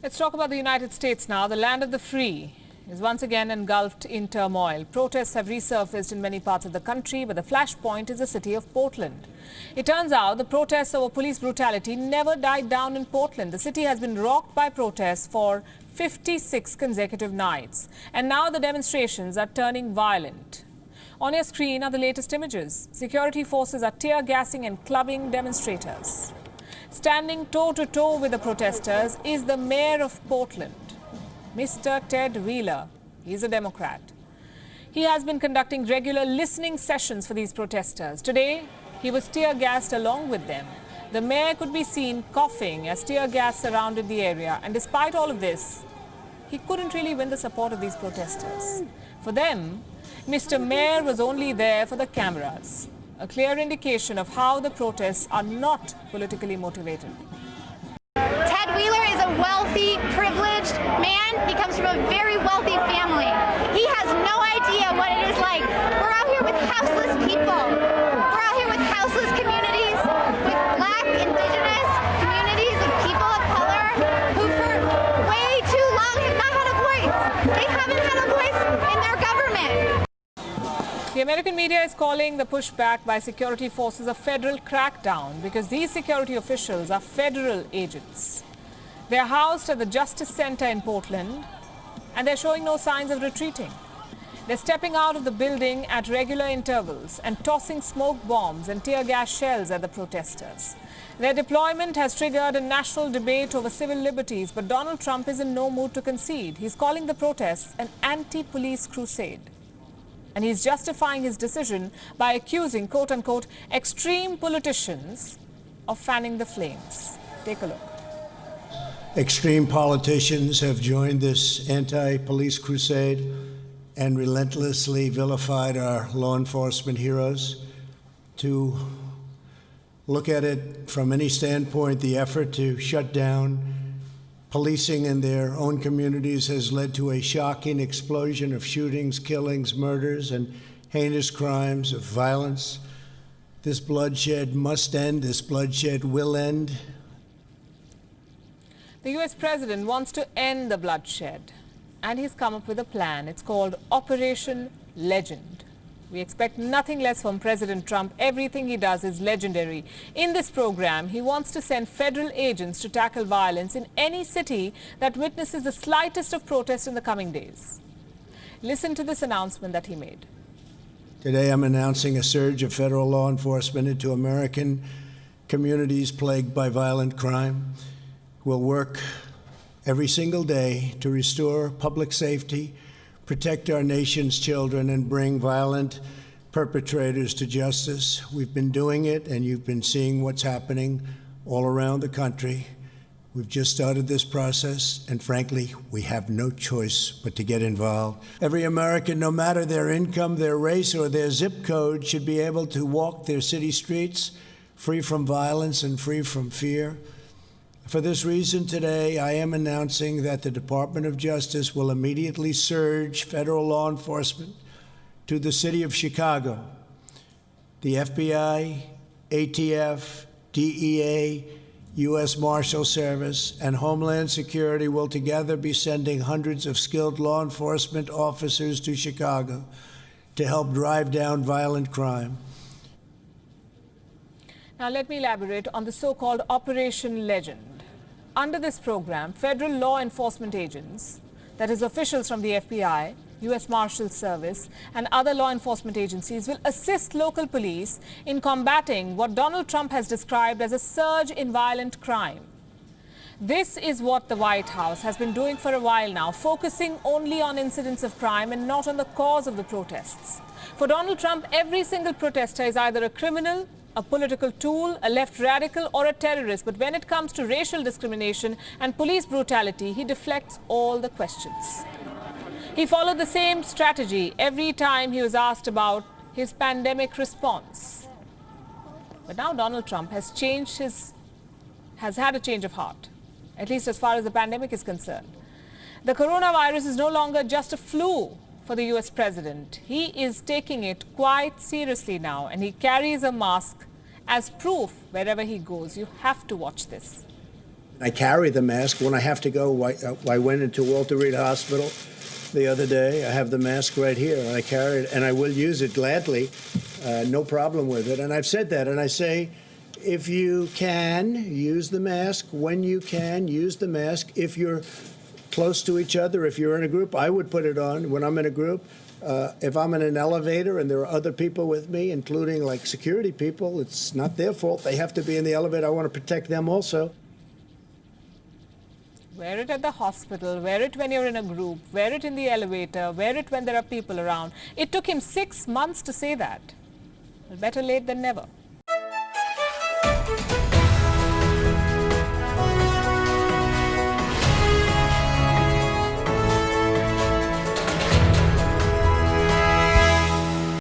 Let's talk about the United States now. The land of the free is once again engulfed in turmoil. Protests have resurfaced in many parts of the country, but the flashpoint is the city of Portland. It turns out the protests over police brutality never died down in Portland. The city has been rocked by protests for 56 consecutive nights. And now the demonstrations are turning violent. On your screen are the latest images. Security forces are tear gassing and clubbing demonstrators. Standing toe-to-toe with the protesters is the mayor of Portland, Mr. Ted Wheeler. He's a Democrat. He has been conducting regular listening sessions for these protesters. Today, he was tear-gassed along with them. The mayor could be seen coughing as tear gas surrounded the area. And despite all of this, he couldn't really win the support of these protesters. For them, Mr. Mayor was only there for the cameras. A clear indication of how the protests are not politically motivated. Ted Wheeler is a wealthy, privileged man. He comes from a very wealthy family. He has no idea what it is like. We're out here with houseless people. We're out here with houseless communities, with Black, Indigenous communities, with people of color who for way too long have not had a voice. They haven't had a voice in their government. The American media is calling the pushback by security forces a federal crackdown because these security officials are federal agents. They're housed at the Justice Center in Portland and they're showing no signs of retreating. They're stepping out of the building at regular intervals and tossing smoke bombs and tear gas shells at the protesters. Their deployment has triggered a national debate over civil liberties, but Donald Trump is in no mood to concede. He's calling the protests an anti-police crusade. And he's justifying his decision by accusing, quote-unquote, extreme politicians of fanning the flames. Take a look. Extreme politicians have joined this anti-police crusade and relentlessly vilified our law enforcement heroes. To look at it from any standpoint, the effort to shut down policing in their own communities has led to a shocking explosion of shootings, killings, murders, and heinous crimes of violence. This bloodshed must end. This bloodshed will end. The U.S. president wants to end the bloodshed, and he's come up with a plan. It's called Operation Legend. We expect nothing less from President Trump. Everything he does is legendary. In this program, he wants to send federal agents to tackle violence in any city that witnesses the slightest of protest in the coming days. Listen to this announcement that he made. Today, I'm announcing a surge of federal law enforcement into American communities plagued by violent crime. We'll work every single day to restore public safety, protect our nation's children, and bring violent perpetrators to justice. We've been doing it, and you've been seeing what's happening all around the country. We've just started this process, and frankly, we have no choice but to get involved. Every American, no matter their income, their race, or their zip code, should be able to walk their city streets free from violence and free from fear. For this reason, today, I am announcing that the Department of Justice will immediately surge federal law enforcement to the city of Chicago. The FBI, ATF, DEA, U.S. Marshal Service, and Homeland Security will together be sending hundreds of skilled law enforcement officers to Chicago to help drive down violent crime. Now, let me elaborate on the so-called Operation Legend. Under this program, federal law enforcement agents, that is officials from the FBI, U.S. Marshal Service, and other law enforcement agencies will assist local police in combating what Donald Trump has described as a surge in violent crime. This is what the White House has been doing for a while now, focusing only on incidents of crime and not on the cause of the protests. For Donald Trump, every single protester is either a criminal, a political tool, a left radical, or a terrorist. But when it comes to racial discrimination and police brutality, he deflects all the questions. He followed the same strategy every time he was asked about his pandemic response. But now Donald Trump has had a change of heart, at least as far as the pandemic is concerned. The coronavirus is no longer just a flu for the U.S. president. He is taking it quite seriously now, and he carries a mask as proof wherever he goes. You have to watch this. I carry the mask when I have to go. I went into Walter Reed Hospital the other day. I have the mask right here, and I carry it, and I will use it gladly. No problem with it. And I've said that, and I say, if you can, use the mask. When you can, use the mask. If you're close to each other, if you're in a group, I would put it on when I'm in a group. If I'm in an elevator and there are other people with me, including like security people, it's not their fault. They have to be in the elevator. I want to protect them also. Wear it at the hospital, wear it when you're in a group, wear it in the elevator, wear it when there are people around. It took him 6 months to say that. Well, better late than never.